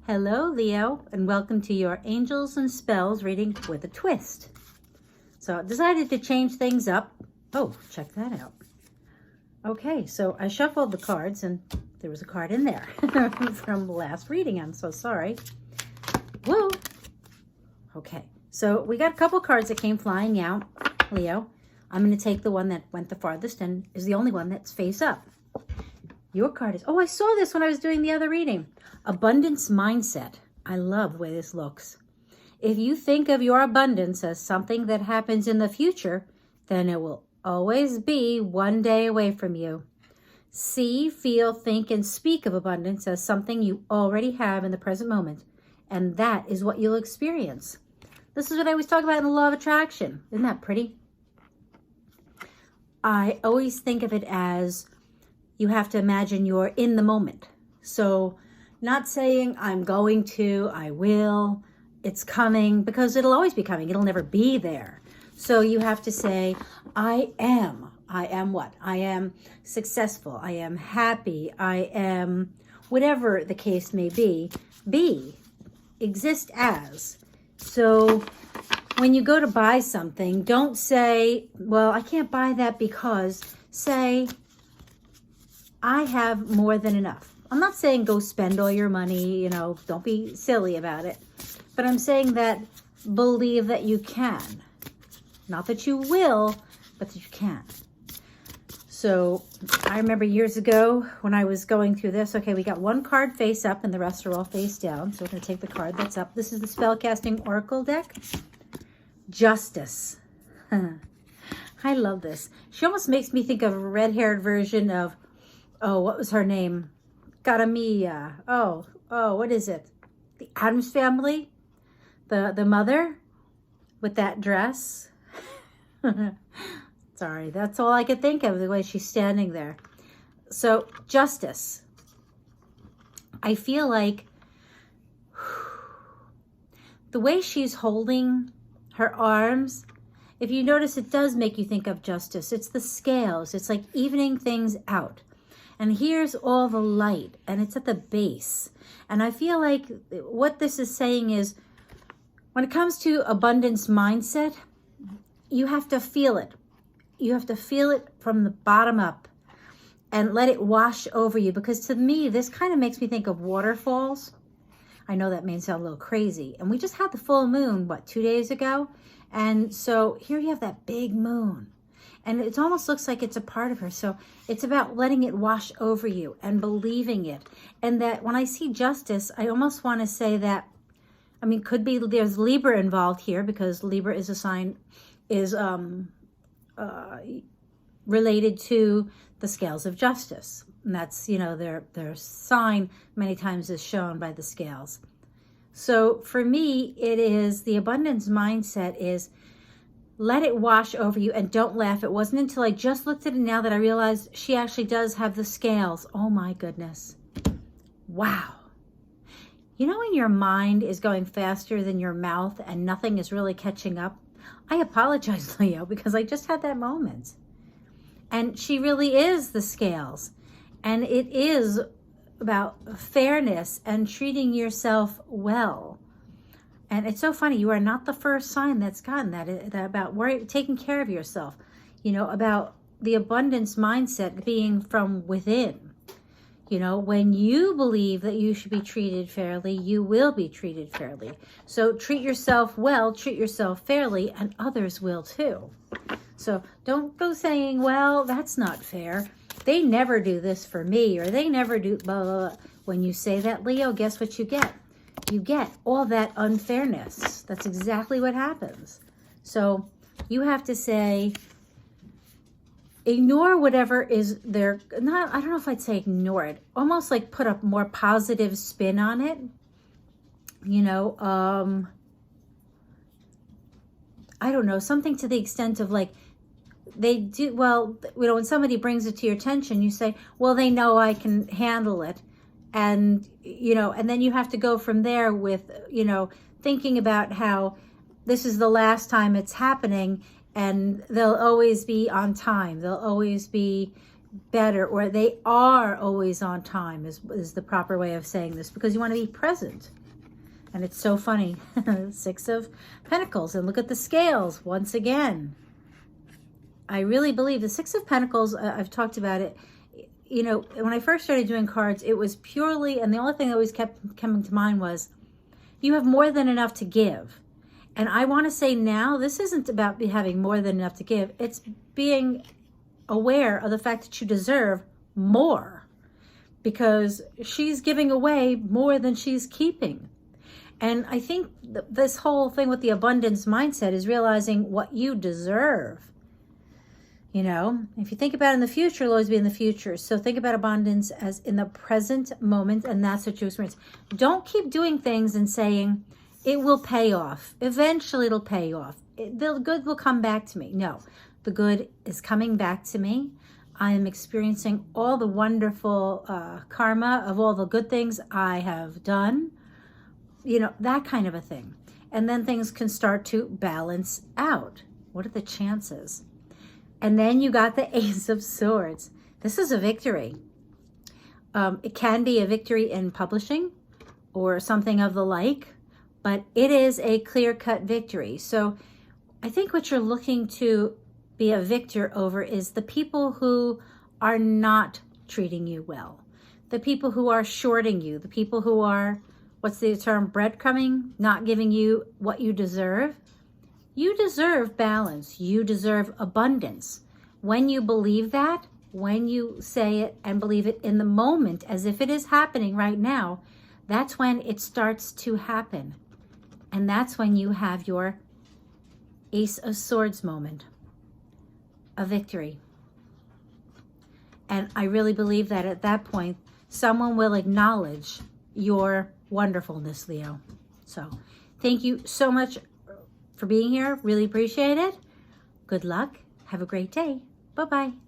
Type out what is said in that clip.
Hello, Leo, and welcome to your Angels and Spells reading with a twist. So I decided to change things up. Oh, check that out. Okay, so I shuffled the cards, and there was a card in there from the last reading. I'm so sorry. Whoa. Okay, so we got a couple cards that came flying out, Leo. I'm going to take the one that went the farthest and is the only one that's face up. Your card is, oh, I saw this when I was doing the other reading. Abundance mindset. I love the way this looks. If you think of your abundance as something that happens in the future, then it will always be one day away from you. See, feel, think, and speak of abundance as something you already have in the present moment. And that is what you'll experience. This is what I always talk about in the law of attraction. Isn't that pretty? I always think of it as you have to imagine you're in the moment. So not saying I'm going to, I will, it's coming, because it'll always be coming. It'll never be there. So you have to say, I am what? I am successful. I am happy. I am whatever the case may be, exist as. So when you go to buy something, don't say, well, I can't buy that because, say, I have more than enough. I'm not saying go spend all your money, don't be silly about it. But I'm saying that believe that you can. Not that you will, but that you can. So I remember years ago when I was going through this, okay, we got one card face up and the rest are all face down. So we're going to take the card that's up. This is the Spellcasting Oracle deck. Justice. I love this. She almost makes me think of a red-haired version of, oh, what was her name? Garamia. Oh, what is it? The Addams Family? The mother with that dress? Sorry, that's all I could think of, the way she's standing there. So, justice. I feel like the way she's holding her arms, if you notice, it does make you think of justice. It's the scales. It's like evening things out. And here's all the light, and it's at the base. And I feel like what this is saying is, when it comes to abundance mindset, you have to feel it. You have to feel it from the bottom up and let it wash over you. Because to me, this kind of makes me think of waterfalls. I know that may sound a little crazy. And we just had the full moon, 2 days ago? And so here you have that big moon. And it almost looks like it's a part of her. So it's about letting it wash over you and believing it. And that when I see justice, I almost want to say that, could be there's Libra involved here, because Libra is a sign, is related to the scales of justice. And that's, their sign many times is shown by the scales. So for me, it is the abundance mindset is, let it wash over you and don't laugh. It wasn't until I just looked at it now that I realized she actually does have the scales. Oh my goodness. Wow. When your mind is going faster than your mouth and nothing is really catching up? I apologize, Leo, because I just had that moment. And she really is the scales. And it is about fairness and treating yourself well. And it's so funny, you are not the first sign that's gotten that about taking care of yourself, about the abundance mindset being from within. When you believe that you should be treated fairly, you will be treated fairly. So treat yourself well, treat yourself fairly, and others will too. So don't go saying, well, that's not fair. They never do this for me, or they never do blah, blah, blah. When you say that, Leo, guess what you get? You get all that unfairness. That's exactly what happens. So you have to say, ignore whatever is there. I don't know if I'd say ignore it. Almost like put a more positive spin on it. I don't know, something to the extent of like, they do, well, when somebody brings it to your attention, you say, well, they know I can handle it. And, and then you have to go from there with, thinking about how this is the last time it's happening and they'll always be on time. They'll always be, better, or they are always on time is the proper way of saying this, because you want to be present. And it's so funny. Six of Pentacles, and look at the scales once again. I really believe the Six of Pentacles, I've talked about it, you know, when I first started doing cards, it was purely, and the only thing that always kept coming to mind was, you have more than enough to give. And I want to say now, this isn't about having more than enough to give. It's being aware of the fact that you deserve more, because she's giving away more than she's keeping. And I think this whole thing with the abundance mindset is realizing what you deserve. You know, if you think about in the future, it'll always be in the future. So think about abundance as in the present moment, and that's what you experience. Don't keep doing things and saying, it will pay off. Eventually it'll pay off. The good will come back to me. No, the good is coming back to me. I am experiencing all the wonderful karma of all the good things I have done. You know, that kind of a thing. And then things can start to balance out. What are the chances? And then you got the Ace of Swords. This is a victory. It can be a victory in publishing or something of the like, but it is a clear-cut victory. So I think what you're looking to be a victor over is the people who are not treating you well, the people who are shorting you, the people who are, what's the term, breadcrumbing, not giving you what you deserve. You deserve balance. You deserve abundance. When you believe that, when you say it and believe it in the moment as if it is happening right now, that's when it starts to happen. And that's when you have your Ace of Swords moment, a victory. And I really believe that at that point, someone will acknowledge your wonderfulness, Leo. So thank you so much for being here. Really appreciate it. Good luck. Have a great day. Bye-bye.